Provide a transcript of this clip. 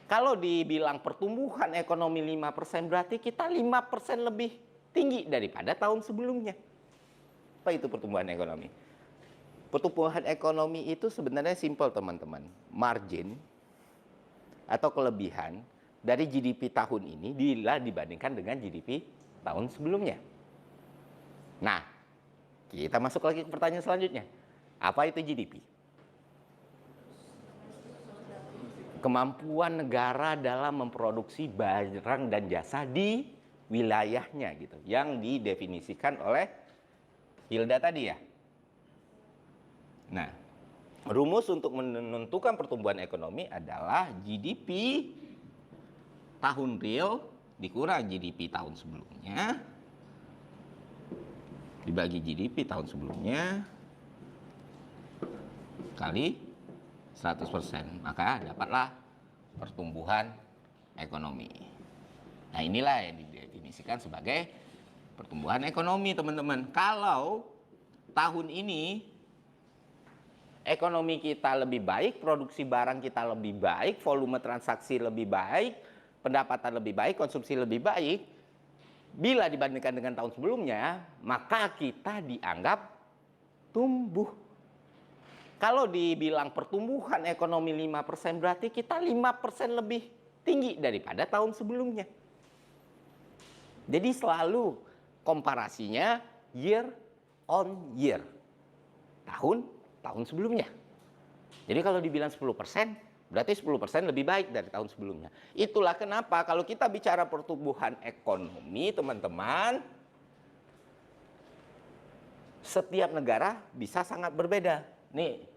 Kalau dibilang pertumbuhan ekonomi 5%, berarti kita 5% lebih tinggi daripada tahun sebelumnya. Apa itu pertumbuhan ekonomi? Pertumbuhan ekonomi itu sebenarnya simpel, teman-teman. Margin atau kelebihan dari GDP tahun ini bila dibandingkan dengan GDP tahun sebelumnya. Nah, kita masuk lagi ke pertanyaan selanjutnya. Apa itu GDP? Kemampuan negara dalam memproduksi barang dan jasa di wilayahnya gitu, yang didefinisikan oleh Hilda tadi ya. Nah, rumus untuk menentukan pertumbuhan ekonomi adalah GDP tahun real dikurang GDP tahun sebelumnya dibagi GDP tahun sebelumnya kali 100%, maka dapatlah pertumbuhan ekonomi. Nah, inilah yang didefinisikan sebagai pertumbuhan ekonomi, teman-teman. Kalau tahun ini ekonomi kita lebih baik, produksi barang kita lebih baik, volume transaksi lebih baik, pendapatan lebih baik, konsumsi lebih baik, bila dibandingkan dengan tahun sebelumnya, maka kita dianggap tumbuh. Kalau dibilang pertumbuhan ekonomi 5%, berarti kita 5% lebih tinggi daripada tahun sebelumnya. Jadi selalu komparasinya year on year. Tahun sebelumnya. Jadi kalau dibilang 10%, berarti 10% lebih baik dari tahun sebelumnya. Itulah kenapa kalau kita bicara pertumbuhan ekonomi, teman-teman, setiap negara bisa sangat berbeda. Nih,